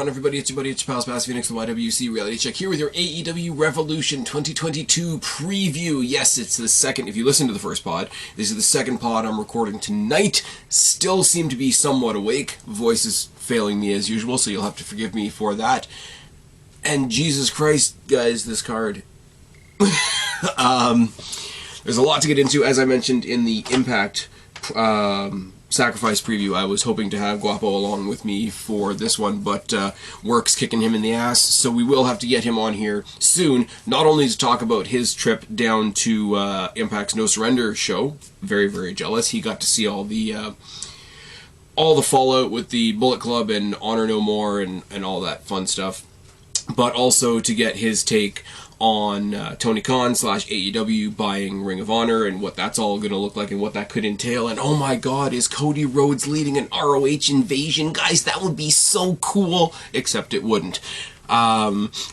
on, everybody? It's your buddy, it's your pal Spaz Phoenix, the YWC Reality Check, here with your Aew Revolution 2022 preview. Yes, it's the second, if you listen to the first pod, this is the second pod I'm recording tonight. Still seem to be somewhat awake. Voice is failing me as usual, so you'll have to forgive me for that. And Jesus Christ, guys, this card. There's a lot to get into. As I mentioned in the Impact Sacrifice preview, I was hoping to have Guapo along with me for this one, but work's kicking him in the ass, so we will have to get him on here soon, not only to talk about his trip down to Impact's No Surrender show. Very, very jealous. He got to see all the fallout with the Bullet Club and Honor No More and all that fun stuff, but also to get his take on Tony Khan / AEW buying Ring of Honor and what that's all going to look like and what that could entail. And oh my god, is Cody Rhodes leading an ROH invasion? Guys, that would be so cool, except it wouldn't.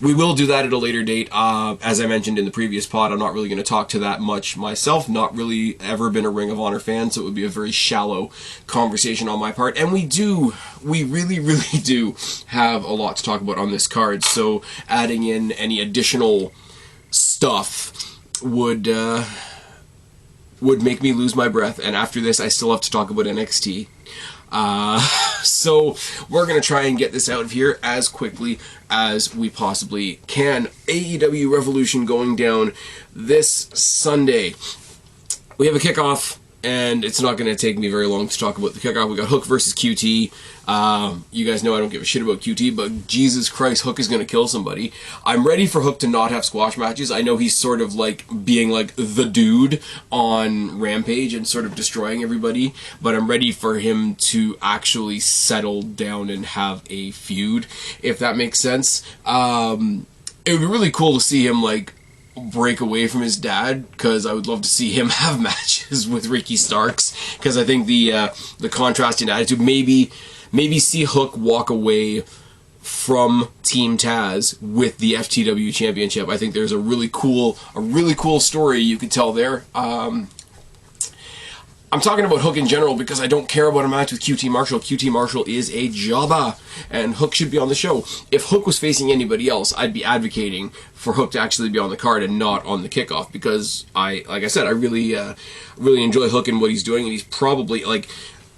We will do that at a later date. As I mentioned in the previous pod, I'm not really going to talk to that much myself. Not really ever been a Ring of Honor fan, so it would be a very shallow conversation on my part. And we really, really do have a lot to talk about on this card, so adding in any additional stuff would make me lose my breath, and after this I still have to talk about NXT. So we're going to try and get this out of here as quickly as we possibly can. AEW Revolution going down this Sunday. We have a kickoff, and it's not going to take me very long to talk about the kickoff. We got Hook versus QT. You guys know I don't give a shit about QT, but Jesus Christ, Hook is going to kill somebody. I'm ready for Hook to not have squash matches. I know he's sort of like being like the dude on Rampage and sort of destroying everybody, but I'm ready for him to actually settle down and have a feud, if that makes sense. It would be really cool to see him like break away from his dad, because I would love to see him have matches with Ricky Starks, because I think the contrast in attitude, maybe see Hook walk away from Team Taz with the FTW Championship. I think there's a really cool story you could tell there. I'm talking about Hook in general because I don't care about a match with QT Marshall. QT Marshall is a jobber, and Hook should be on the show. If Hook was facing anybody else, I'd be advocating for Hook to actually be on the card and not on the kickoff, because like I said, I really enjoy Hook and what he's doing, and he's probably, like,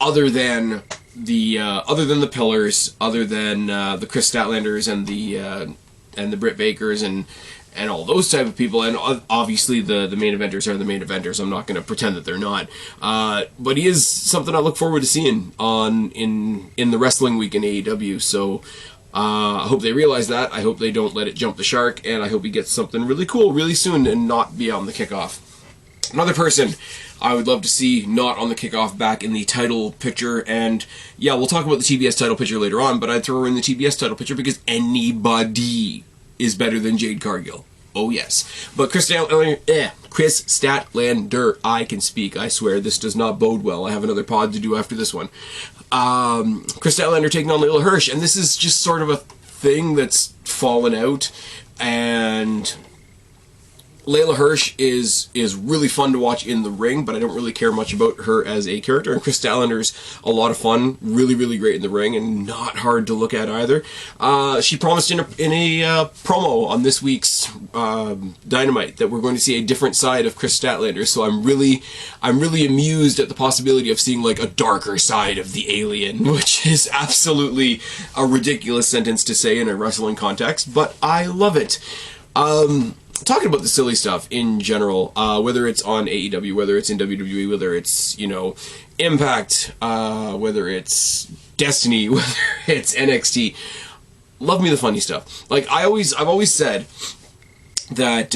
other than the Pillars, other than the Chris Statlanders and the Britt Bakers and all those type of people, and obviously the main eventers are the main eventers. I'm not going to pretend that they're not. But he is something I look forward to seeing in the wrestling week in AEW. So I hope they realize that. I hope they don't let it jump the shark, and I hope he gets something really cool really soon and not be on the kickoff. Another person I would love to see not on the kickoff, back in the title picture, and yeah, we'll talk about the TBS title picture later on, but I'd throw her in the TBS title picture because anybody is better than Jade Cargill. Oh yes. But Chris Statlander, I can speak, I swear, this does not bode well. I have another pod to do after this one. Chris Statlander taking on Layla Hirsch, and this is just sort of a thing that's fallen out, and Layla Hirsch is really fun to watch in the ring, but I don't really care much about her as a character. And Chris Statlander's a lot of fun, really, really great in the ring, and not hard to look at either. She promised in a promo on this week's Dynamite that we're going to see a different side of Chris Statlander. So I'm really amused at the possibility of seeing like a darker side of the alien, which is absolutely a ridiculous sentence to say in a wrestling context, but I love it. Talking about the silly stuff in general, whether it's on AEW, whether it's in WWE, whether it's, Impact, whether it's Destiny, whether it's NXT, love me the funny stuff. Like, I've always said that,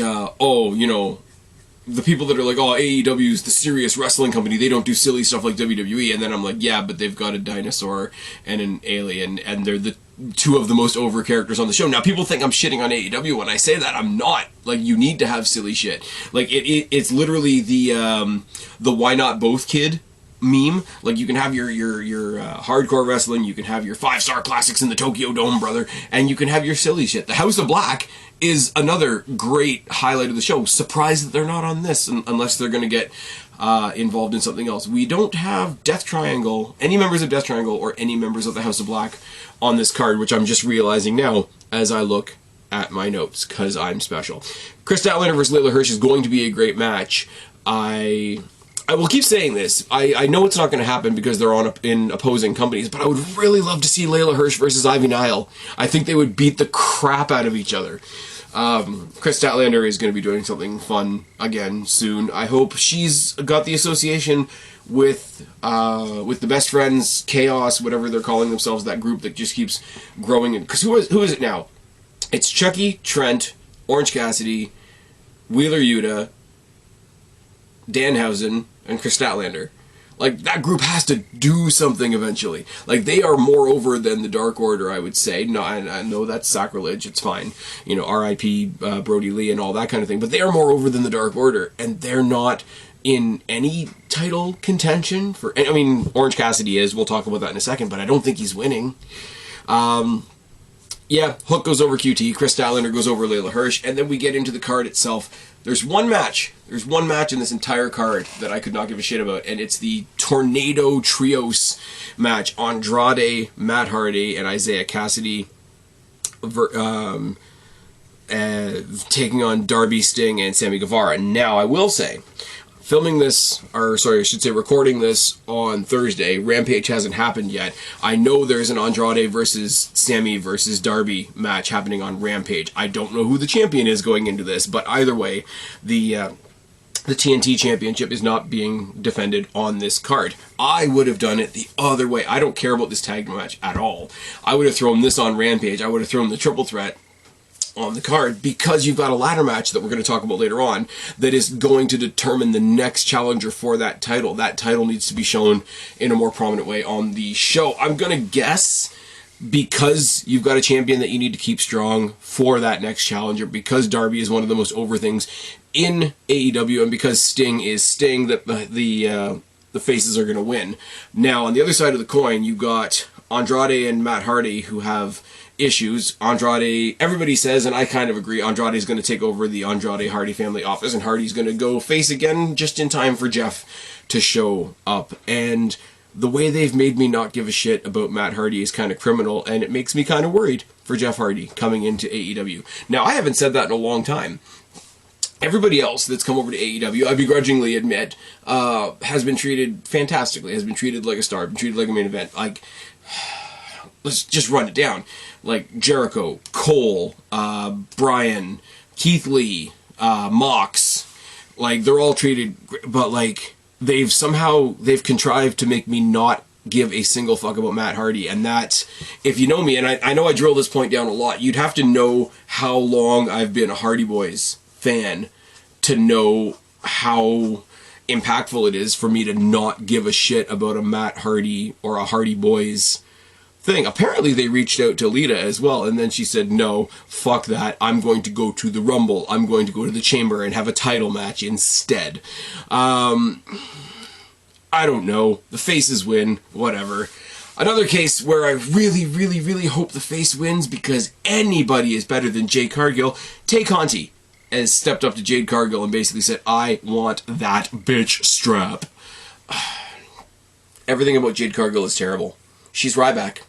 the people that are like, oh, AEW's the serious wrestling company, they don't do silly stuff like WWE, and then I'm like, yeah, but they've got a dinosaur and an alien, and they're the two of the most over characters on the show. Now, people think I'm shitting on AEW when I say that. I'm not. Like, you need to have silly shit. Like, it's literally the why not both kid meme. Like, you can have your hardcore wrestling, you can have your 5-star classics in the Tokyo Dome, brother, and you can have your silly shit. The House of Black is another great highlight of the show. Surprised that they're not on this, unless they're going to get involved in something else. We don't have Death Triangle, any members of Death Triangle, or any members of the House of Black on this card, which I'm just realizing now as I look at my notes, because I'm special. Chris Statlander versus Layla Hirsch is going to be a great match. I will keep saying this. I know it's not going to happen because they're in opposing companies, but I would really love to see Layla Hirsch versus Ivy Nile. I think they would beat the crap out of each other. Chris Statlander is going to be doing something fun again soon. I hope she's got the association with the Best Friends, Chaos, whatever they're calling themselves, that group that just keeps growing. Because who is it now? It's Chucky, Trent, Orange Cassidy, Wheeler Yuta, Danhausen, and Chris Statlander. Like, that group has to do something eventually. Like, they are more over than the Dark Order, I would say. No, I know that's sacrilege, it's fine. You know, R.I.P. Brody Lee and all that kind of thing. But they are more over than the Dark Order, and they're not in any title contention for... I mean, Orange Cassidy is, we'll talk about that in a second, but I don't think he's winning. Yeah, Hook goes over QT, Chris Statlander goes over Layla Hirsch, and then we get into the card itself. There's one match in this entire card that I could not give a shit about, and it's the Tornado Trios match. Andrade, Matt Hardy, and Isaiah Cassidy taking on Darby, Sting, and Sammy Guevara. Now, I will say, recording this on Thursday. Rampage hasn't happened yet. I know there's an Andrade versus Sammy versus Darby match happening on Rampage. I don't know who the champion is going into this, but either way, the TNT Championship is not being defended on this card. I would have done it the other way. I don't care about this tag match at all. I would have thrown this on Rampage. I would have thrown the triple threat on the card, because you've got a ladder match that we're going to talk about later on that is going to determine the next challenger for that title. That title needs to be shown in a more prominent way on the show. I'm going to guess, because you've got a champion that you need to keep strong for that next challenger, because Darby is one of the most over things in AEW, and because Sting is Sting, that the faces are going to win. Now, on the other side of the coin, you've got Andrade and Matt Hardy, who have issues. Andrade, everybody says, and I kind of agree, Andrade is going to take over the Andrade Hardy family office, and Hardy's going to go face again just in time for Jeff to show up. And the way they've made me not give a shit about Matt Hardy is kind of criminal, and it makes me kind of worried for Jeff Hardy coming into AEW. Now, I haven't said that in a long time. Everybody else that's come over to AEW, I begrudgingly admit, has been treated fantastically, has been treated like a star, been treated like a main event. Like, let's just run it down. Like Jericho, Cole, Bryan, Keith Lee, Mox, like, they're all treated, but like, they've contrived to make me not give a single fuck about Matt Hardy. And that, if you know me, and I know I drill this point down a lot, you'd have to know how long I've been a Hardy Boys fan to know how impactful it is for me to not give a shit about a Matt Hardy or a Hardy Boys thing. Apparently they reached out to Lita as well, and then she said, no, fuck that, I'm going to go to the Rumble, I'm going to go to the Chamber and have a title match instead. I don't know, the faces win, whatever. Another case where I really, really, really hope the face wins, because anybody is better than Jade Cargill. Tay Conti has stepped up to Jade Cargill and basically said, I want that bitch strap. Everything about Jade Cargill is terrible. She's Ryback.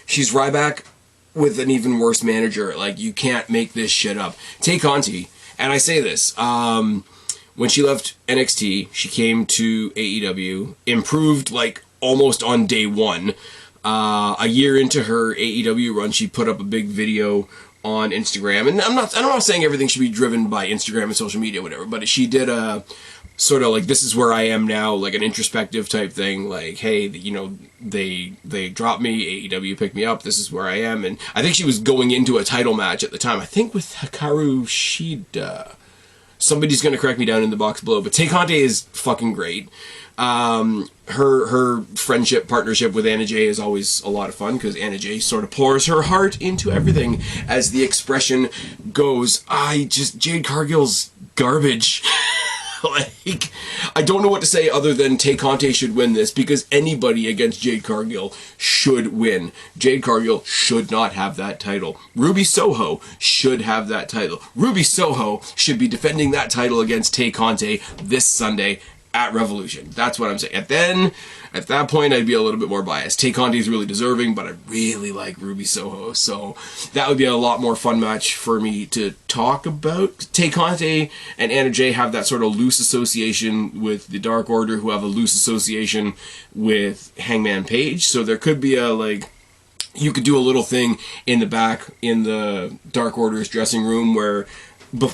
She's Ryback with an even worse manager. Like, you can't make this shit up. Tay Conti, and I say this, when she left NXT, she came to AEW, improved like almost on day one. A year into her AEW run, she put up a big video on Instagram, and I'm not saying everything should be driven by Instagram and social media, whatever, but she did a sort of like, this is where I am now, like an introspective type thing, like, hey, you know, they dropped me, AEW picked me up, this is where I am. And I think she was going into a title match at the time, I think with Hikaru Shida. Somebody's going to correct me down in the box below, but Tay Conti is fucking great. Her friendship, partnership with Anna Jay is always a lot of fun, because Anna Jay sort of pours her heart into everything, as the expression goes. Jade Cargill's garbage. Like, I don't know what to say other than Tay Conte should win this, because anybody against Jade Cargill should win. Jade Cargill should not have that title. Ruby Soho should have that title. Ruby Soho should be defending that title against Tay Conte this Sunday at Revolution. That's what I'm saying. And then, at that point, I'd be a little bit more biased. Tay Conte is really deserving, but I really like Ruby Soho, so that would be a lot more fun match for me to talk about. Tay Conte and Anna Jay have that sort of loose association with the Dark Order, who have a loose association with Hangman Page, so there could be a, like, you could do a little thing in the back in the Dark Order's dressing room where,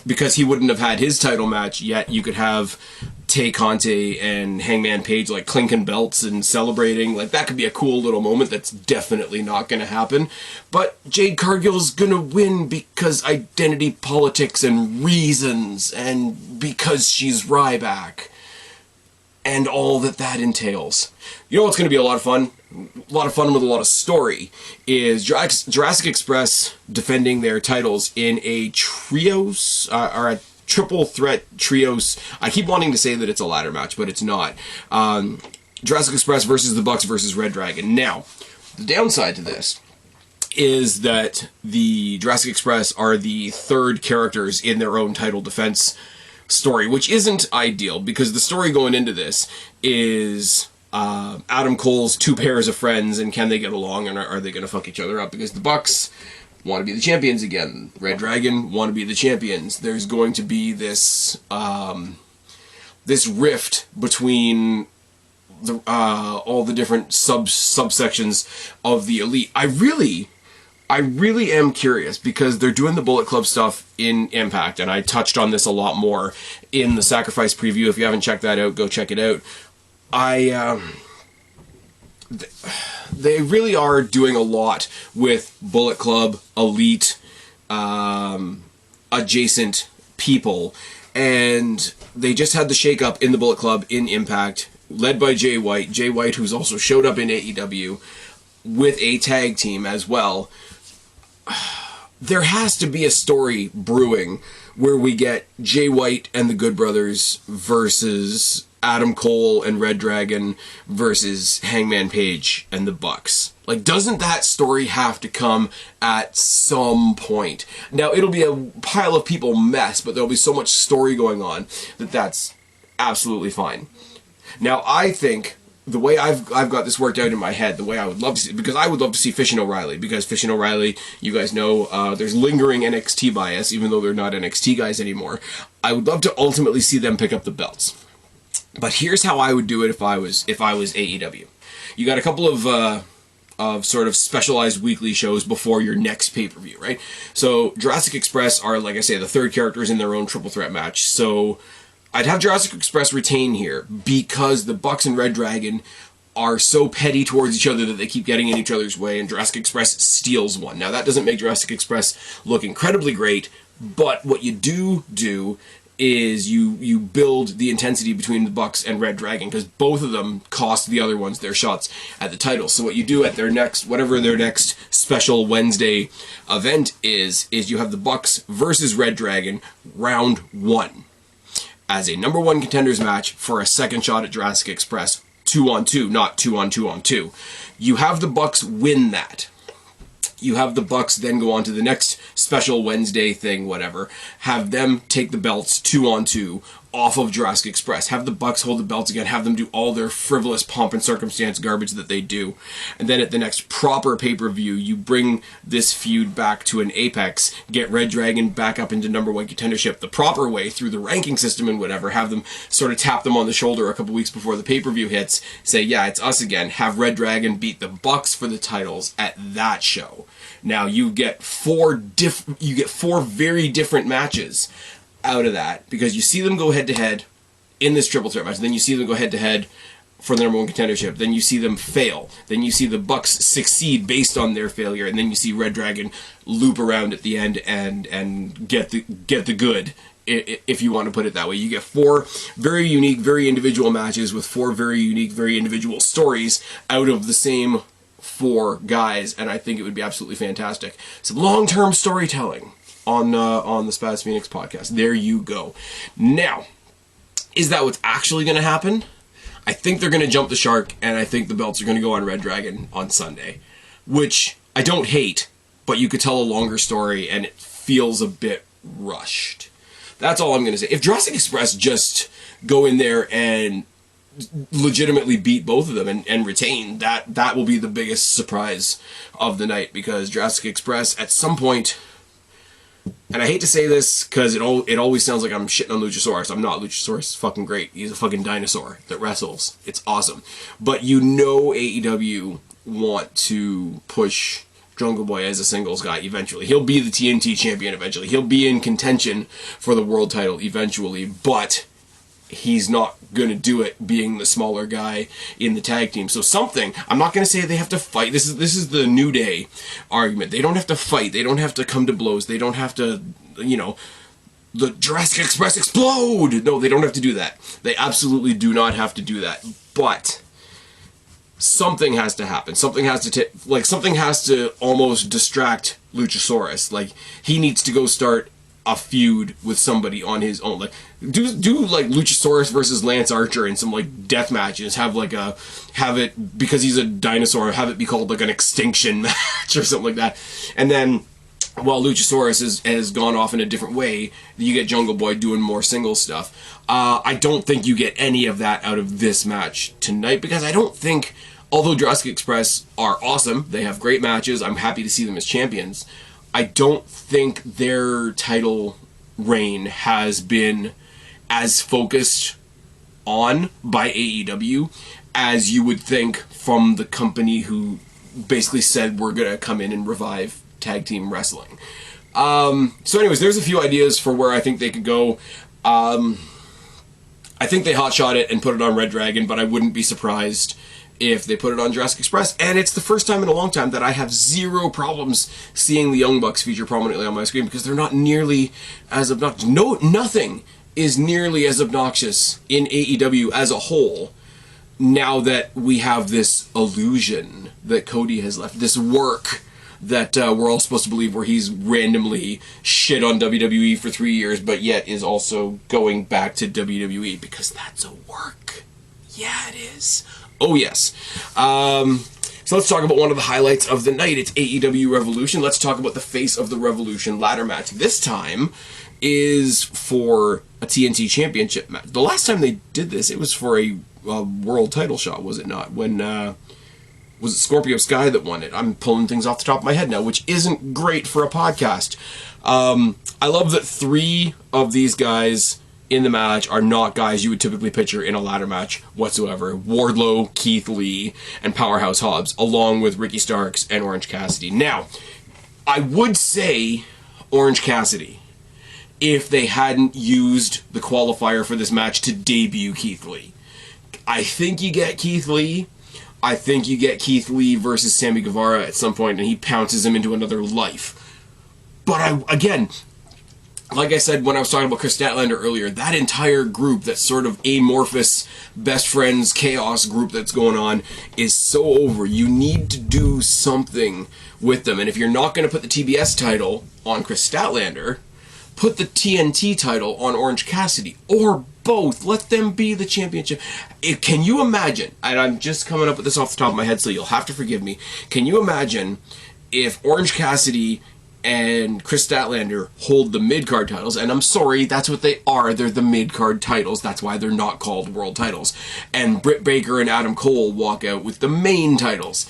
because he wouldn't have had his title match yet, you could have Tay Conte and Hangman Page like clinking belts and celebrating. Like, that could be a cool little moment. That's definitely not going to happen. But Jade Cargill's going to win because identity politics and reasons, and because she's Ryback, and all that entails. You know what's going to be a lot of fun? A lot of fun with a lot of story is Jurassic Express defending their titles in a trios, or a triple threat trios. I keep wanting to say that it's a ladder match, but it's not. Jurassic Express versus the Bucks versus Red Dragon. Now, the downside to this is that the Jurassic Express are the third characters in their own title defense story, which isn't ideal, because the story going into this is Adam Cole's two pairs of friends, and can they get along, and are they going to fuck each other up? Because the Bucks want to be the champions again. Red Dragon want to be the champions. There's going to be this this rift between the all the different subsections of the Elite. I really am curious, because they're doing the Bullet Club stuff in Impact, and I touched on this a lot more in the Sacrifice preview. If you haven't checked that out, go check it out. They really are doing a lot with Bullet Club, Elite, adjacent people, and they just had the shake-up in the Bullet Club in Impact, led by Jay White. Jay White, who's also showed up in AEW with a tag team as well. There has to be a story brewing where we get Jay White and the Good Brothers versus Adam Cole and Red Dragon versus Hangman Page and the Bucks. Like, doesn't that story have to come at some point? Now, it'll be a pile of people mess, but there'll be so much story going on that that's absolutely fine. Now, I think the way I've got this worked out in my head, the way I would love to see, because I would love to see Fish and O'Reilly, because Fish and O'Reilly, you guys know, there's lingering NXT bias, even though they're not NXT guys anymore. I would love to ultimately see them pick up the belts. But here's how I would do it if I was AEW. You got a couple of sort of specialized weekly shows before your next pay-per-view, right? So Jurassic Express are, like I say, the third characters in their own triple threat match. So I'd have Jurassic Express retain here, because the Bucks and Red Dragon are so petty towards each other that they keep getting in each other's way, and Jurassic Express steals one. Now, that doesn't make Jurassic Express look incredibly great, but what you do is you build the intensity between the Bucks and Red Dragon, because both of them cost the other ones their shots at the title. So what you do at their next, whatever their next special Wednesday event is you have the Bucks versus Red Dragon round 1 as a number 1 contenders match for a second shot at Jurassic Express, 2-on-2, not 2-on-2-on-2. You have the Bucks win that. You have the Bucks then go on to the next special Wednesday thing, whatever. Have them take the belts 2-on-2 off of Jurassic Express. Have the Bucks hold the belts again. Have them do all their frivolous pomp and circumstance garbage that they do. And then at the next proper pay-per-view, you bring this feud back to an apex. Get Red Dragon back up into number 1 contendership the proper way through the ranking system and whatever. Have them sort of tap them on the shoulder a couple weeks before the pay-per-view hits. Say, yeah, it's us again. Have Red Dragon beat the Bucks for the titles at that show. Now you get four very different matches out of that, because you see them go head-to-head in this triple threat match, then you see them go head-to-head for the number 1 contendership, then you see them fail, then you see the Bucks succeed based on their failure, and then you see Red Dragon loop around at the end and get the good, if you want to put it that way. You get 4 very unique, very individual matches with 4 very unique, very individual stories out of the same 4 guys, and I think it would be absolutely fantastic. Some long-term storytelling on the Spaz Phoenix podcast. There you go. Now, Is that what's actually going to happen? I think they're going to jump the shark, and I think the belts are going to go on Red Dragon on Sunday, which I don't hate, but you could tell a longer story, and it feels a bit rushed. That's all I'm going to say. If Jurassic Express just go in there and legitimately beat both of them and retain, that will be the biggest surprise of the night, because Jurassic Express at some point, and I hate to say this because it always sounds like I'm shitting on Luchasaurus. I'm not. Luchasaurus is fucking great. He's a fucking dinosaur that wrestles. It's awesome. But you know AEW want to push Jungle Boy as a singles guy eventually. He'll be the TNT champion eventually. He'll be in contention for the world title eventually, but he's not going to do it being the smaller guy in the tag team. So something, I'm not going to say they have to fight. This is the New Day argument. They don't have to fight. They don't have to come to blows. They don't have to, the Jurassic Express explode. No, they don't have to do that. They absolutely do not have to do that. But something has to happen. Something has to something has to almost distract Luchasaurus. Like, he needs to go start a feud with somebody on his own. Like, do like Luchasaurus versus Lance Archer in some like death matches. Have it, because he's a dinosaur, have it be called like an extinction match or something like that. And then while Luchasaurus has gone off in a different way, you get Jungle Boy doing more single stuff. I don't think you get any of that out of this match tonight, because I don't think, although Jurassic Express are awesome, they have great matches, I'm happy to see them as champions, I don't think their title reign has been as focused on by AEW as you would think from the company who basically said we're going to come in and revive tag team wrestling. So anyways, there's a few ideas for where I think they could go. I think they hotshot it and put it on Red Dragon, but I wouldn't be surprised if they put it on Jurassic Express. And it's the first time in a long time that I have zero problems seeing the Young Bucks feature prominently on my screen, because they're not nearly as obnoxious. No, nothing is nearly as obnoxious in AEW as a whole now that we have this illusion that Cody has left, this work that we're all supposed to believe, where he's randomly shit on WWE for 3 years, but yet is also going back to WWE, because that's a work. Yeah, it is. Oh, yes. So let's talk about one of the highlights of the night. It's AEW Revolution. Let's talk about the Face of the Revolution ladder match. This time is for a TNT Championship match. The last time they did this, it was for a world title shot, was it not? When, was it Scorpio Sky that won it? I'm pulling things off the top of my head now, which isn't great for a podcast. I love that 3 of these guys in the match are not guys you would typically picture in a ladder match whatsoever. Wardlow, Keith Lee, and Powerhouse Hobbs, along with Ricky Starks and Orange Cassidy. Now, I would say Orange Cassidy if they hadn't used the qualifier for this match to debut Keith Lee. I think you get Keith Lee. I think you get Keith Lee versus Sammy Guevara at some point, and he pounces him into another life. But again, like I said when I was talking about Chris Statlander earlier, that entire group, that sort of amorphous best friends chaos group that's going on, is so over. You need to do something with them. And if you're not going to put the TBS title on Chris Statlander, put the TNT title on Orange Cassidy, or both. Let them be the championship. Can you imagine, and I'm just coming up with this off the top of my head, so you'll have to forgive me, can you imagine if Orange Cassidy and Chris Statlander hold the mid-card titles? And I'm sorry, that's what they are. They're the mid-card titles. That's why they're not called world titles. And Britt Baker and Adam Cole walk out with the main titles.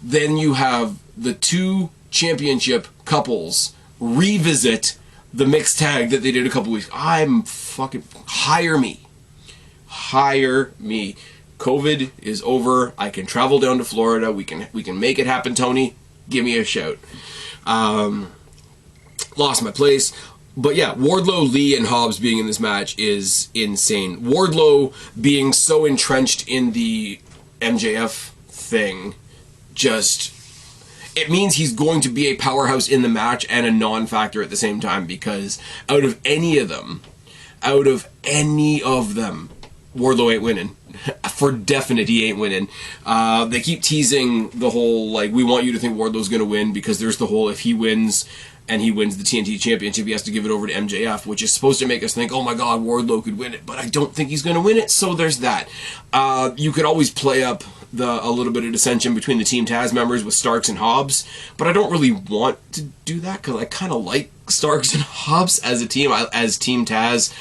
Then you have the 2 championship couples revisit the mixed tag that they did a couple weeks. Hire me. Hire me. COVID is over. I can travel down to Florida. We can make it happen, Tony. Give me a shout. Lost my place. But yeah, Wardlow, Lee, and Hobbs being in this match is insane. Wardlow being so entrenched in the MJF thing, it means he's going to be a powerhouse in the match and a non-factor at the same time, because out of any of them, Wardlow ain't winning. For definite, he ain't winning. They keep teasing the whole, we want you to think Wardlow's going to win, because there's the whole, if he wins, and he wins the TNT Championship, he has to give it over to MJF, which is supposed to make us think, oh my god, Wardlow could win it, but I don't think he's going to win it, so there's that. You could always play up a little bit of dissension between the Team Taz members with Starks and Hobbs, but I don't really want to do that, because I kind of like Starks and Hobbs as a team, as Team Taz.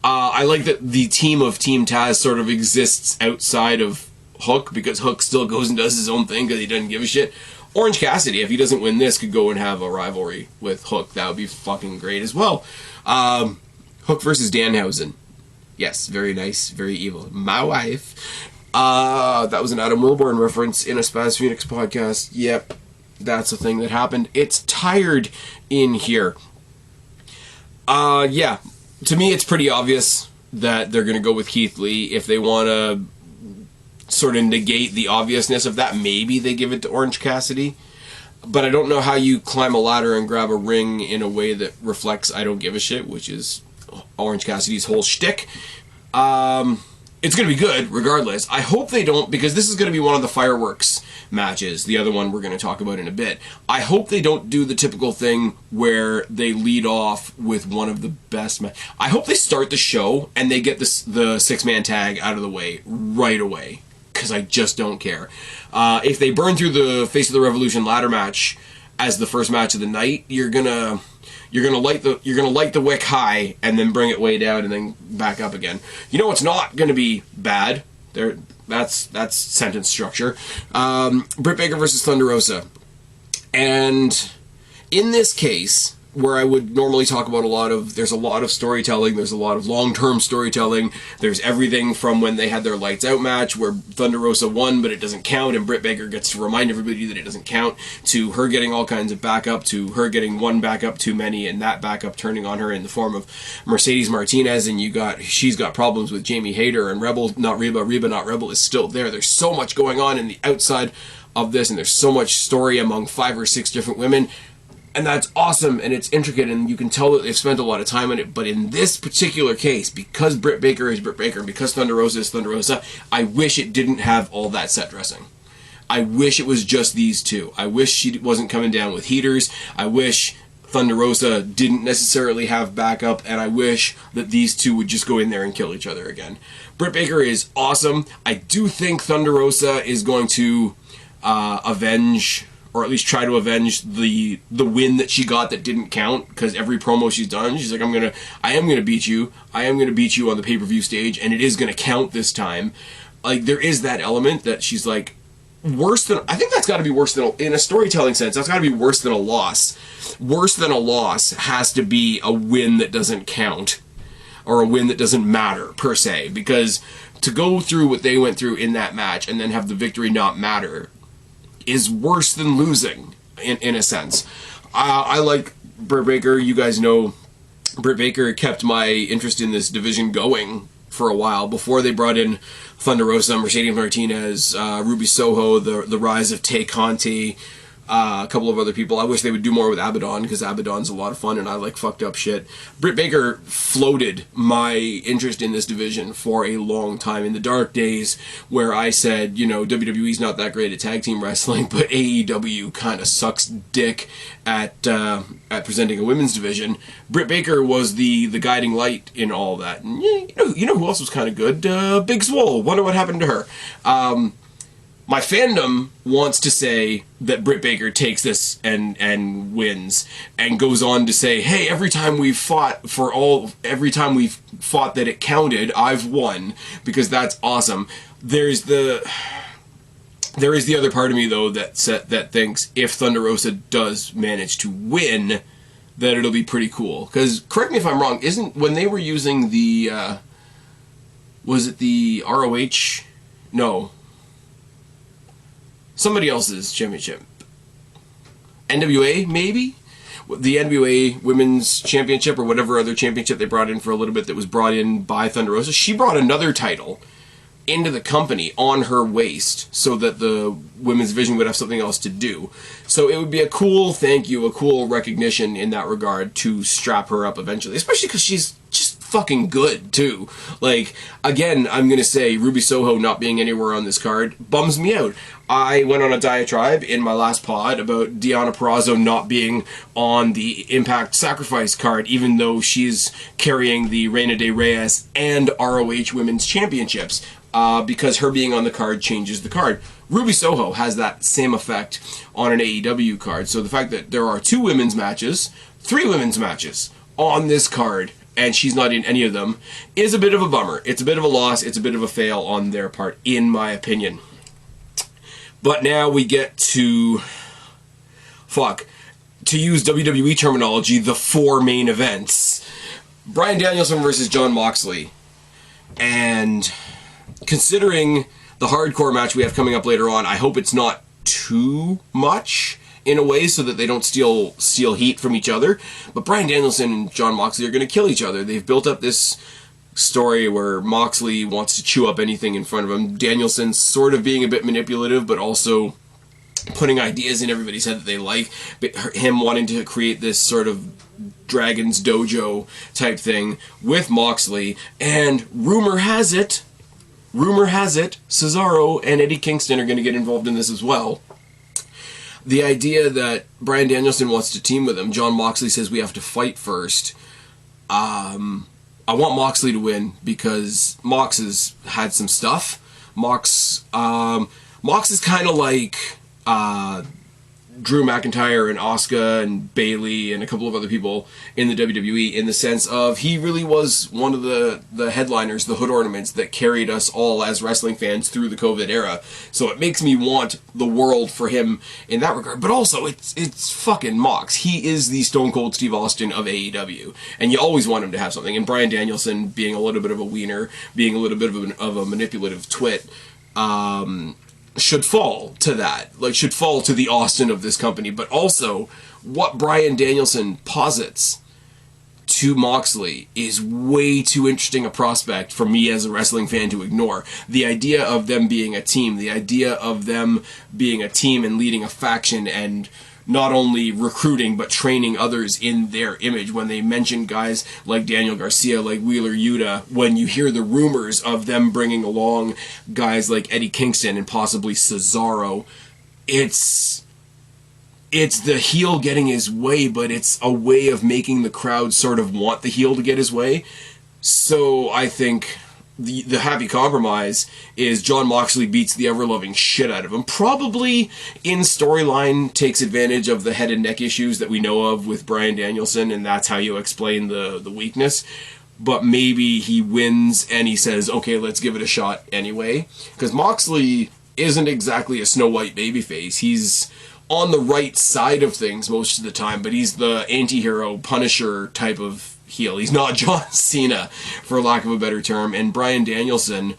I like that the team of Team Taz sort of exists outside of Hook, because Hook still goes and does his own thing because he doesn't give a shit. Orange Cassidy, if he doesn't win this, could go and have a rivalry with Hook. That would be fucking great as well. Hook versus Danhausen. Yes, very nice, very evil. My wife. That was an Adam Wilborn reference in a Spaz Phoenix podcast. Yep, that's a thing that happened. It's tired in here. Yeah, to me it's pretty obvious that they're going to go with Keith Lee. If they want to sort of negate the obviousness of that, maybe they give it to Orange Cassidy. But I don't know how you climb a ladder and grab a ring in a way that reflects I don't give a shit, which is Orange Cassidy's whole shtick. It's going to be good, regardless. I hope they don't, because this is going to be one of the fireworks matches, the other one we're going to talk about in a bit. I hope they don't do the typical thing where they lead off with one of the best I hope they start the show and they get the six-man tag out of the way right away, because I just don't care. If they burn through the Face of the Revolution ladder match as the first match of the night, you're gonna light the wick high and then bring it way down and then back up again. You know what's not gonna be bad? That's sentence structure. Britt Baker versus Thunder Rosa, and in this case, where I would normally talk about there's a lot of storytelling, there's a lot of long-term storytelling, there's everything from when they had their Lights Out match where Thunder Rosa won but it doesn't count and Britt Baker gets to remind everybody that it doesn't count, to her getting all kinds of backup, to her getting one backup too many and that backup turning on her in the form of Mercedes Martinez, and she's got problems with Jamie Hayter, and Rebel, not Reba, Reba not Rebel is still there. There's so much going on in the outside of this, and there's so much story among 5 or 6 different women. And that's awesome, and it's intricate, and you can tell that they've spent a lot of time on it. But in this particular case, because Britt Baker is Britt Baker, and because Thunder Rosa is Thunder Rosa, I wish it didn't have all that set dressing. I wish it was just these two. I wish she wasn't coming down with heaters. I wish Thunder Rosa didn't necessarily have backup, and I wish that these two would just go in there and kill each other again. Britt Baker is awesome. I do think Thunder Rosa is going to avenge, or at least try to avenge the win that she got that didn't count, because every promo she's done, she's like, I am gonna beat you on the pay-per-view stage, and it is gonna count this time. Like, there is that element that she's like, I think that's gotta be worse than, in a storytelling sense, that's gotta be worse than a loss. Worse than a loss has to be a win that doesn't count, or a win that doesn't matter, per se, because to go through what they went through in that match and then have the victory not matter is worse than losing, in a sense. I like Britt Baker. You guys know Britt Baker kept my interest in this division going for a while, before they brought in Thunder Rosa, Mercedes Martinez, Ruby Soho, the rise of Tay Conti, a couple of other people. I wish they would do more with Abaddon, because Abaddon's a lot of fun and I like fucked up shit. Britt Baker floated my interest in this division for a long time. In the dark days where I said, WWE's not that great at tag team wrestling, but AEW kind of sucks dick at presenting a women's division, Britt Baker was the guiding light in all that. And you know who else was kind of good? Big Swole. Wonder what happened to her. My fandom wants to say that Britt Baker takes this and wins, and goes on to say, hey, every time we've fought that it counted, I've won, because that's awesome. There is the other part of me, though, that thinks if Thunder Rosa does manage to win, that it'll be pretty cool. Because, correct me if I'm wrong, when they were using the, was it the ROH? No. Somebody else's championship. NWA, maybe? The NWA Women's Championship, or whatever other championship they brought in for a little bit that was brought in by Thunder Rosa. She brought another title into the company on her waist so that the women's division would have something else to do. So it would be a cool thank you, a cool recognition in that regard to strap her up eventually. Especially because she's just fucking good, too. Like, again, I'm gonna say Ruby Soho not being anywhere on this card bums me out. I went on a diatribe in my last pod about Deonna Purrazzo not being on the Impact Sacrifice card, even though she's carrying the Reina de Reyes and ROH Women's Championships, because her being on the card changes the card. Ruby Soho has that same effect on an AEW card, so the fact that there are 2 women's matches, 3 women's matches on this card, and she's not in any of them, is a bit of a bummer. It's a bit of a loss, it's a bit of a fail on their part, in my opinion. But now we get to, to use WWE terminology, the 4 main events. Bryan Danielson versus Jon Moxley. And considering the hardcore match we have coming up later on, I hope it's not too much in a way so that they don't steal heat from each other. But Bryan Danielson and Jon Moxley are going to kill each other. They've built up this story where Moxley wants to chew up anything in front of him. Danielson's sort of being a bit manipulative, but also putting ideas in everybody's head that they like. But him wanting to create this sort of Dragon's Dojo type thing with Moxley. And rumor has it, Cesaro and Eddie Kingston are going to get involved in this as well. The idea that Bryan Danielson wants to team with him, Jon Moxley says we have to fight first. I want Moxley to win because Mox has had some stuff. Mox is kind of like Drew McIntyre and Asuka and Bayley and a couple of other people in the WWE, in the sense of he really was one of the headliners, the hood ornaments that carried us all as wrestling fans through the COVID era. So it makes me want the world for him in that regard. But also, it's fucking Mox. He is the Stone Cold Steve Austin of AEW. And you always want him to have something. And Bryan Danielson being a little bit of a wiener, being a little bit of a manipulative twit, should fall to that. Like, should fall to the Austin of this company. But also, what Bryan Danielson posits to Moxley is way too interesting a prospect for me as a wrestling fan to ignore. The idea of them being a team, the idea of them being a team and leading a faction and not only recruiting but training others in their image. When they mention guys like Daniel Garcia, like Wheeler Yuta, when you hear the rumors of them bringing along guys like Eddie Kingston and possibly Cesaro, it's the heel getting his way, but it's a way of making the crowd sort of want the heel to get his way. So I think the happy compromise is Jon Moxley beats the ever-loving shit out of him. Probably in storyline takes advantage of the head and neck issues that we know of with Bryan Danielson, and that's how you explain the weakness. But maybe he wins and he says, okay, let's give it a shot anyway. Because Moxley isn't exactly a Snow White babyface. He's on the right side of things most of the time, but he's the anti-hero Punisher type of heel. He's not John Cena, for lack of a better term, and Bryan Danielson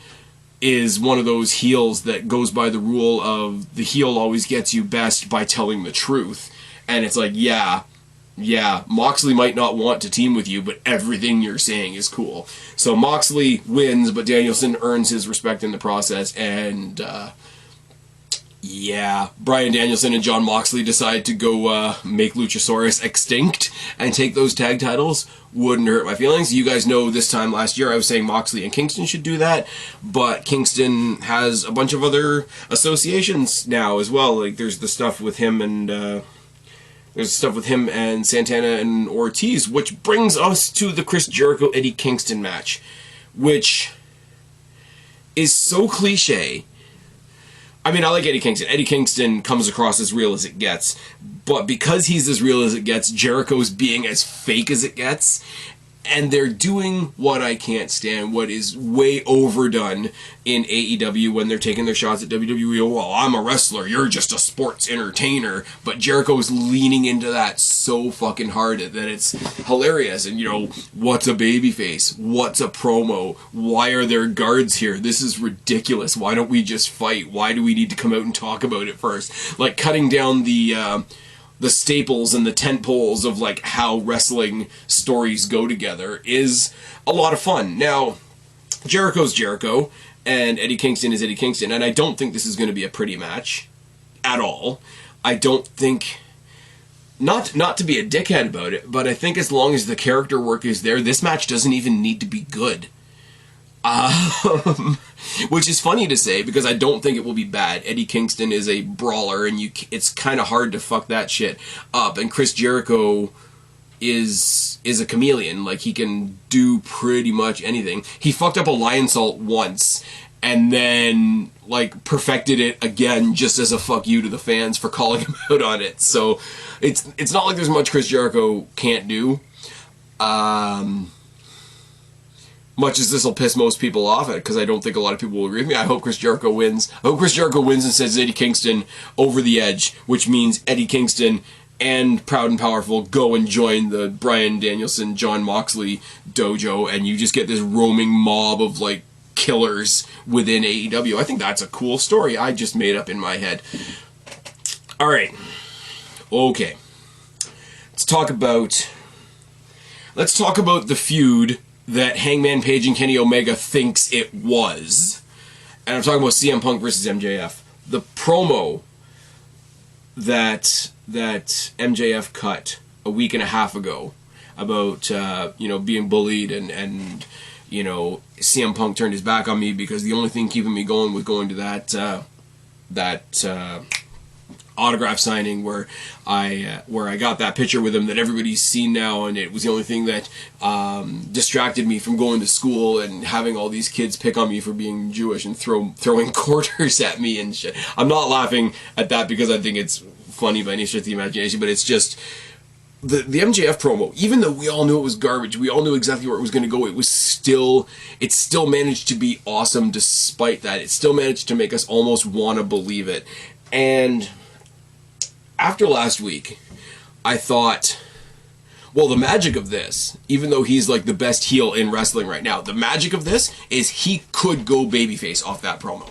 is one of those heels that goes by the rule of the heel always gets you best by telling the truth. And it's like, yeah, Moxley might not want to team with you, but everything you're saying is cool. So Moxley wins, but Danielson earns his respect in the process, and Bryan Danielson and Jon Moxley decide to go make Luchasaurus extinct and take those tag titles. Wouldn't hurt my feelings. You guys know this time last year I was saying Moxley and Kingston should do that, but Kingston has a bunch of other associations now as well. Like there's the stuff with him and Santana and Ortiz, which brings us to the Chris Jericho Eddie Kingston match, which is so cliche. I mean, I like Eddie Kingston. Eddie Kingston comes across as real as it gets. But because he's as real as it gets, Jericho's being as fake as it gets. And they're doing what I can't stand, what is way overdone in AEW when they're taking their shots at WWE. Oh, well, I'm a wrestler, you're just a sports entertainer. But Jericho's leaning into that so fucking hard that it's hilarious. And, what's a babyface? What's a promo? Why are there guards here? This is ridiculous. Why don't we just fight? Why do we need to come out and talk about it first? Like, cutting down the staples and the tent poles of like how wrestling stories go together is a lot of fun. Now, Jericho's Jericho and Eddie Kingston is Eddie Kingston, and I don't think this is going to be a pretty match at all. I don't think not to be a dickhead about it, but I think as long as the character work is there, this match doesn't even need to be good. Which is funny to say because I don't think it will be bad. Eddie Kingston is a brawler, and it's kind of hard to fuck that shit up. And Chris Jericho is a chameleon. Like, he can do pretty much anything. He fucked up a lion salt once, and then like perfected it again just as a fuck you to the fans for calling him out on it. So it's not like there's much Chris Jericho can't do. Much as this will piss most people off at, because I don't think a lot of people will agree with me. I hope Chris Jericho wins. I hope Chris Jericho wins and sends Eddie Kingston over the edge, which means Eddie Kingston and Proud and Powerful go and join the Bryan Danielson, Jon Moxley dojo, and you just get this roaming mob of like killers within AEW. I think that's a cool story I just made up in my head. All right. Okay. Let's talk about the feud that Hangman Page and Kenny Omega thinks it was. And I'm talking about CM Punk versus MJF. The promo that MJF cut a week and a half ago about being bullied and CM Punk turned his back on me because the only thing keeping me going was going to that autograph signing where I got that picture with him that everybody's seen now, and it was the only thing that distracted me from going to school and having all these kids pick on me for being Jewish and throwing quarters at me and shit. I'm not laughing at that because I think it's funny by any stretch of the imagination, but it's just the MJF promo. Even though we all knew it was garbage, we all knew exactly where it was going to go. It still managed to be awesome despite that. It still managed to make us almost want to believe it. And after last week, I thought, well, the magic of this, even though he's like the best heel in wrestling right now, the magic of this is he could go babyface off that promo.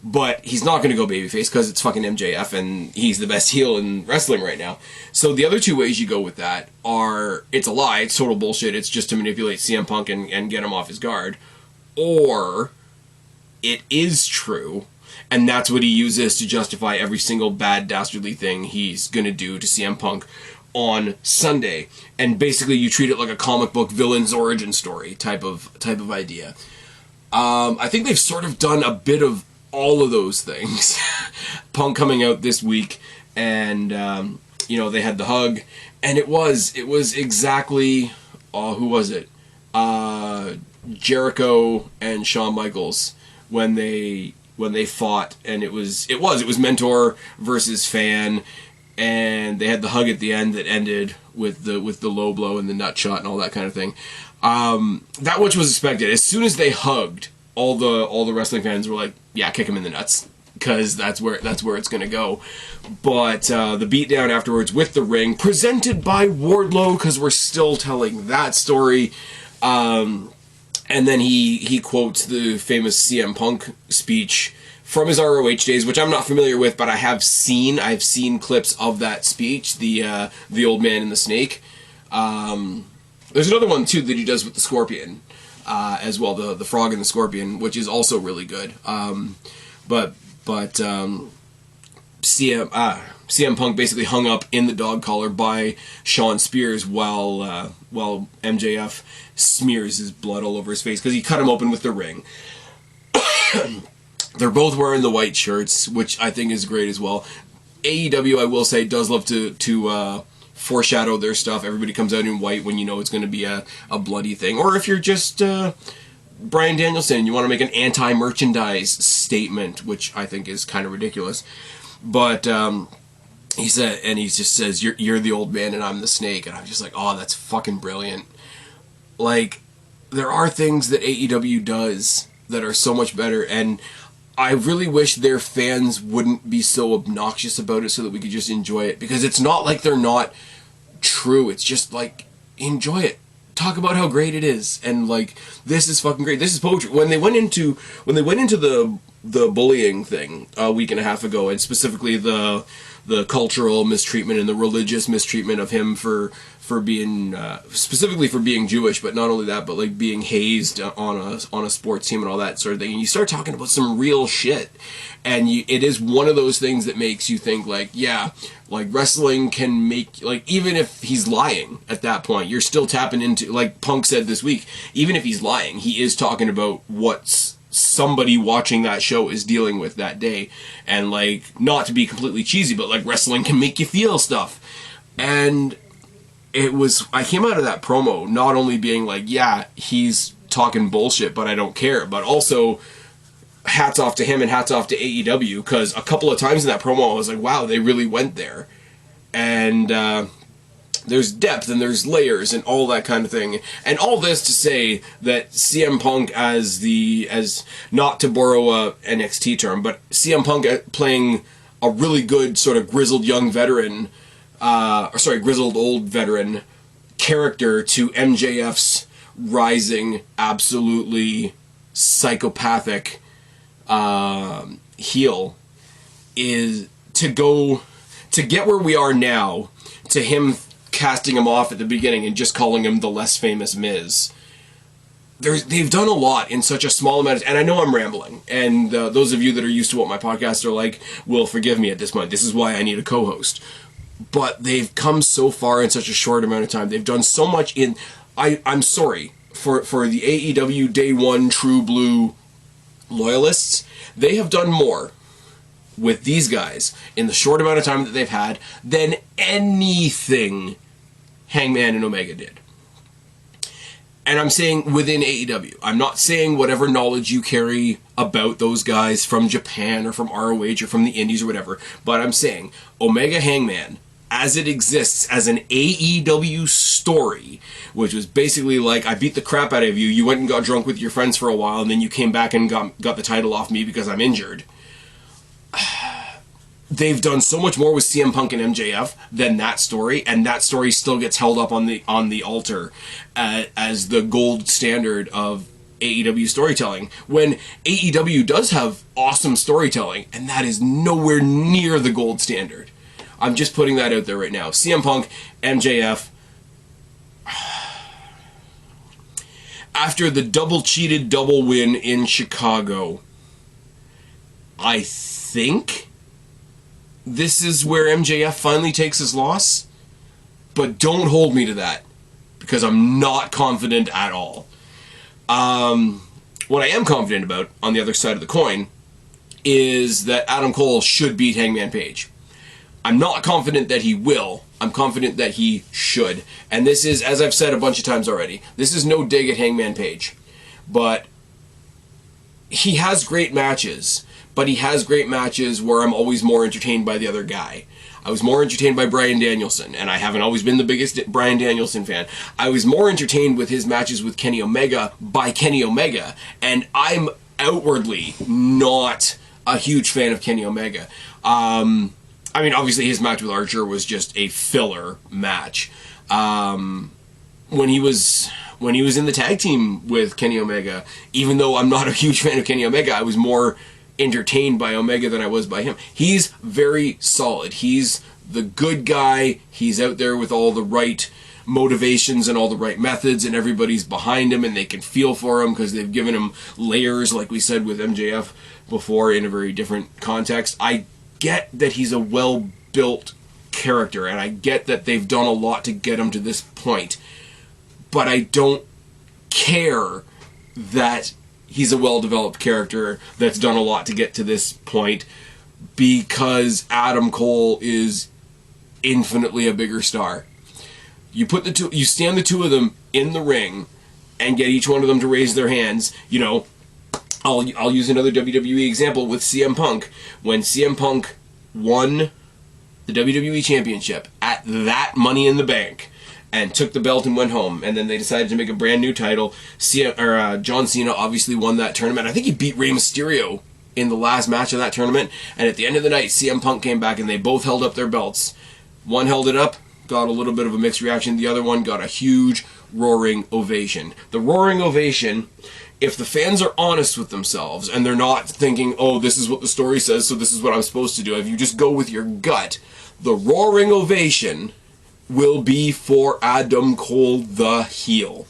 But he's not going to go babyface because it's fucking MJF and he's the best heel in wrestling right now. So the other two ways you go with that are, it's a lie, it's total bullshit, it's just to manipulate CM Punk and get him off his guard. Or it is true, and that's what he uses to justify every single bad, dastardly thing he's going to do to CM Punk on Sunday. And basically you treat it like a comic book villain's origin story type of idea. I think they've sort of done a bit of all of those things. Punk coming out this week, and they had the hug, and it was exactly who was it? Jericho and Shawn Michaels when they fought, and it was mentor versus fan, and they had the hug at the end that ended with the low blow and the nut shot and all that kind of thing. That much was expected. As soon as they hugged, all the wrestling fans were like, yeah, kick him in the nuts, because that's where it's going to go. But the beatdown afterwards with the ring, presented by Wardlow, because we're still telling that story. And then he quotes the famous CM Punk speech from his ROH days, which I'm not familiar with, but I've seen clips of that speech, the old man and the snake. There's another one too that he does with the scorpion as well, the frog and the scorpion, which is also really good. But CM Punk basically hung up in the dog collar by Shawn Spears while MJF smears his blood all over his face because he cut him open with the ring. They're both wearing the white shirts, which I think is great as well. AEW, I will say, does love to foreshadow their stuff. Everybody comes out in white when you know it's going to be a bloody thing. Or if you're just Bryan Danielson, you want to make an anti-merchandise statement, which I think is kind of ridiculous. But he just says, "You're the old man and I'm the snake," and I'm just like, oh, that's fucking brilliant. Like, there are things that AEW does that are so much better, and I really wish their fans wouldn't be so obnoxious about it so that we could just enjoy it, because it's not like they're not true. It's just like, enjoy it. Talk about how great it is, and like, this is fucking great. This is poetry. When they went into the bullying thing a week and a half ago, and specifically the the cultural mistreatment and the religious mistreatment of him for being specifically for being Jewish, but not only that, but like being hazed on a sports team and all that sort of thing. And you start talking about some real shit, and it is one of those things that makes you think like, yeah, like wrestling can make, like, even if he's lying at that point, you're still tapping into, like Punk said this week, even if he's lying, he is talking about what's somebody watching that show is dealing with that day. And like, not to be completely cheesy, but like wrestling can make you feel stuff. And I came out of that promo not only being like, yeah, he's talking bullshit, but I don't care, but also hats off to him and hats off to AEW, because a couple of times in that promo I was like, wow, they really went there. And there's depth and there's layers and all that kind of thing. And all this to say that CM Punk as not to borrow a NXT term, but CM Punk playing a really good sort of grizzled young veteran, grizzled old veteran character to MJF's rising, absolutely psychopathic heel, is to get where we are now, to him casting him off at the beginning and just calling him the less famous Miz. They've done a lot in such a small amount and I know I'm rambling, and those of you that are used to what my podcasts are like will forgive me at this point. This is why I need a co-host. But they've come so far in such a short amount of time. They've done so much I'm sorry for the AEW Day One True Blue loyalists. They have done more with these guys in the short amount of time that they've had than anything Hangman and Omega did. And I'm saying within AEW. I'm not saying whatever knowledge you carry about those guys from Japan or from ROH or from the Indies or whatever, but I'm saying Omega Hangman, as it exists as an AEW story, which was basically like, I beat the crap out of you, you went and got drunk with your friends for a while, and then you came back and got the title off me because I'm injured. They've done so much more with CM Punk and MJF than that story, and that story still gets held up on the altar as the gold standard of AEW storytelling, when AEW does have awesome storytelling, and that is nowhere near the gold standard. I'm just putting that out there right now. CM Punk, MJF, after the double-cheated double win in Chicago, I think this is where MJF finally takes his loss, but don't hold me to that, because I'm not confident at all. What I am confident about, on the other side of the coin, is that Adam Cole should beat Hangman Page. I'm not confident that he will. I'm confident that he should. And this is, as I've said a bunch of times already, this is no dig at Hangman Page. But he has great matches. But he has great matches where I'm always more entertained by the other guy. I was more entertained by Bryan Danielson, and I haven't always been the biggest Bryan Danielson fan. I was more entertained with his matches with Kenny Omega by Kenny Omega, and I'm outwardly not a huge fan of Kenny Omega. I mean, obviously his match with Archer was just a filler match. When he was in the tag team with Kenny Omega, even though I'm not a huge fan of Kenny Omega, I was more entertained by Omega than I was by him. He's very solid. He's the good guy. He's out there with all the right motivations and all the right methods, and everybody's behind him and they can feel for him because they've given him layers, like we said with MJF before, in a very different context. I get that he's a well-built character, and I get that they've done a lot to get him to this point, but I don't care that he's a well-developed character that's done a lot to get to this point, because Adam Cole is infinitely a bigger star. You stand the two of them in the ring and get each one of them to raise their hands. You know, I'll use another WWE example with CM Punk. When CM Punk won the WWE Championship at that Money in the Bank and took the belt and went home, and then they decided to make a brand new title, John Cena obviously won that tournament. I think he beat Rey Mysterio in the last match of that tournament, and at the end of the night, CM Punk came back and they both held up their belts. One held it up, got a little bit of a mixed reaction. The other one got a huge roaring ovation. The roaring ovation if the fans are honest with themselves and they're not thinking, oh, this is what the story says, so this is what I'm supposed to do, if you just go with your gut, the roaring ovation will be for Adam Cole, the heel.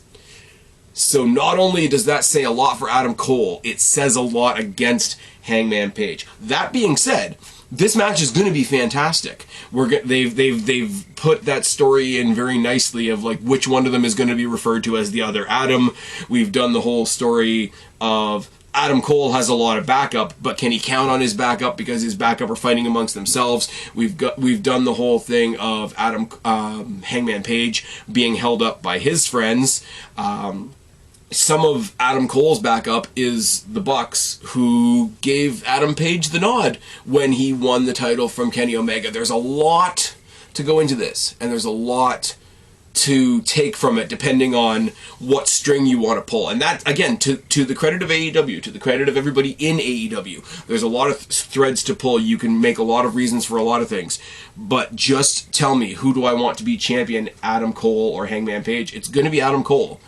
So not only does that say a lot for Adam Cole, it says a lot against Hangman Page. That being said, this match is going to be fantastic. They've put that story in very nicely of like which one of them is going to be referred to as the other Adam. We've done the whole story of Adam Cole has a lot of backup, but can he count on his backup because his backup are fighting amongst themselves? We've done the whole thing of Hangman Page being held up by his friends. Some of Adam Cole's backup is the Bucks, who gave Adam Page the nod when he won the title from Kenny Omega. There's a lot to go into this, and there's a lot to take from it depending on what string you want to pull. And that, again, to the credit of AEW, to the credit of everybody in AEW, there's a lot of threads to pull. You can make a lot of reasons for a lot of things. But just tell me, who do I want to be champion, Adam Cole or Hangman Page? It's going to be Adam Cole.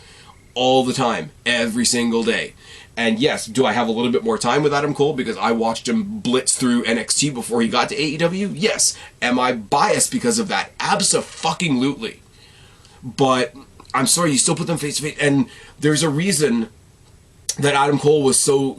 All the time, every single day. And yes, do I have a little bit more time with Adam Cole because I watched him blitz through NXT before he got to AEW? Yes. Am I biased because of that? Abso-fucking-lutely. But I'm sorry, you still put them face to face, and there's a reason that Adam Cole was so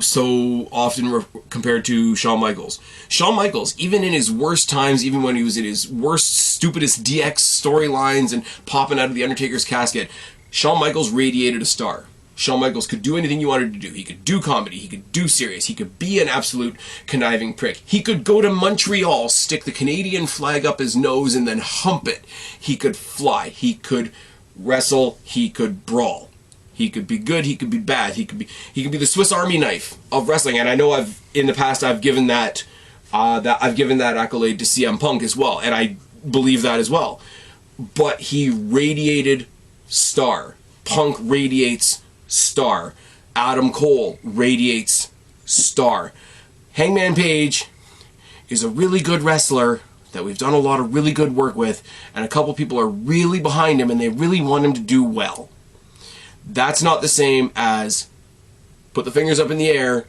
often compared to Shawn Michaels. Shawn Michaels, even in his worst times, even when he was in his worst, stupidest DX storylines and popping out of the Undertaker's casket, Shawn Michaels radiated a star. Shawn Michaels could do anything you wanted to do. He could do comedy. He could do serious. He could be an absolute conniving prick. He could go to Montreal, stick the Canadian flag up his nose, and then hump it. He could fly. He could wrestle. He could brawl. He could be good. He could be bad. He could be the Swiss Army knife of wrestling. And I know in the past I've given that accolade to CM Punk as well, and I believe that as well. But he radiated star. Punk radiates star. Adam Cole radiates star. Hangman Page is a really good wrestler that we've done a lot of really good work with, and a couple people are really behind him and they really want him to do well. That's not the same as put the fingers up in the air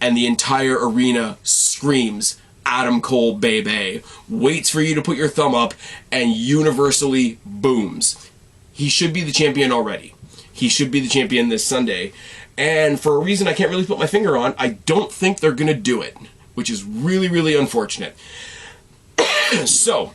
and the entire arena screams Adam Cole baby, waits for you to put your thumb up, and universally booms. He should be the champion already. He should be the champion this Sunday. And for a reason I can't really put my finger on, I don't think they're going to do it, which is really, really unfortunate. So,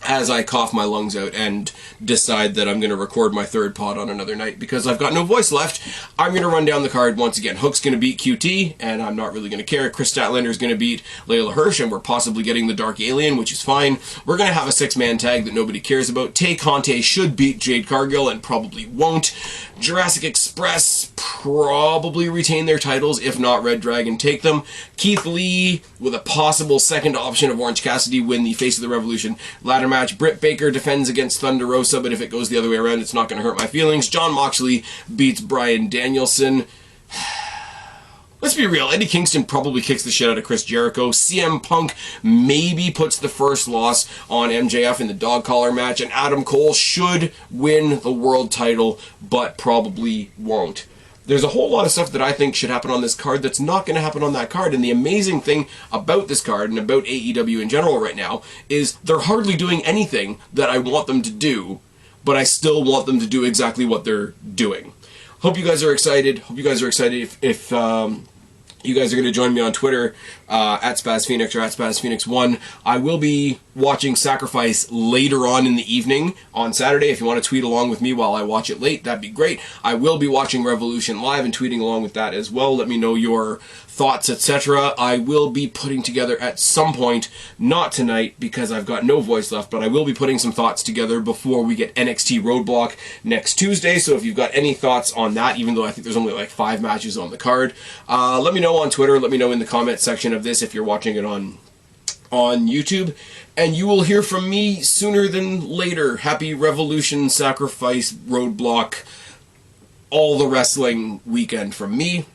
as I cough my lungs out and decide that I'm going to record my third pod on another night because I've got no voice left, I'm going to run down the card once again. Hook's going to beat QT, and I'm not really going to care. Chris Statlander is going to beat Layla Hirsch, and we're possibly getting the Dark Alien, which is fine. We're going to have a 6-man tag that nobody cares about. Tay Conte should beat Jade Cargill and probably won't. Jurassic Express probably retain their titles, if not Red Dragon take them. Keith Lee, with a possible second option of Orange Cassidy, win the Face of the Revolution ladder match. Britt Baker defends against Thunder Rosa, but if it goes the other way around, it's not going to hurt my feelings. Jon Moxley beats Bryan Danielson. Let's be real, Eddie Kingston probably kicks the shit out of Chris Jericho. CM Punk maybe puts the first loss on MJF in the dog collar match, and Adam Cole should win the world title, but probably won't. There's a whole lot of stuff that I think should happen on this card that's not going to happen on that card, and the amazing thing about this card and about AEW in general right now is they're hardly doing anything that I want them to do, but I still want them to do exactly what they're doing. Hope you guys are excited. Hope you guys are excited if you guys are going to join me on Twitter, at Spaz Phoenix or at Spaz Phoenix 1. I will be watching Sacrifice later on in the evening on Saturday. If you want to tweet along with me while I watch it late, that'd be great. I will be watching Revolution live and tweeting along with that as well. Let me know your thoughts, etc. I will be putting together at some point, not tonight because I've got no voice left, but I will be putting some thoughts together before we get NXT Roadblock next Tuesday. So if you've got any thoughts on that, even though I think there's only like 5 matches on the card, let me know on Twitter. Let me know in the comment section of this if you're watching it on YouTube, and you will hear from me sooner than later. Happy Revolution, Sacrifice, Roadblock, all the wrestling weekend from me.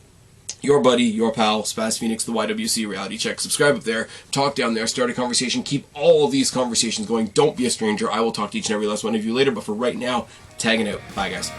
Your buddy, your pal, Spaz Phoenix, the YWC Reality Check. Subscribe up there, talk down there, start a conversation, keep all of these conversations going. Don't be a stranger. I will talk to each and every last one of you later, but for right now, tagging out. Bye, guys.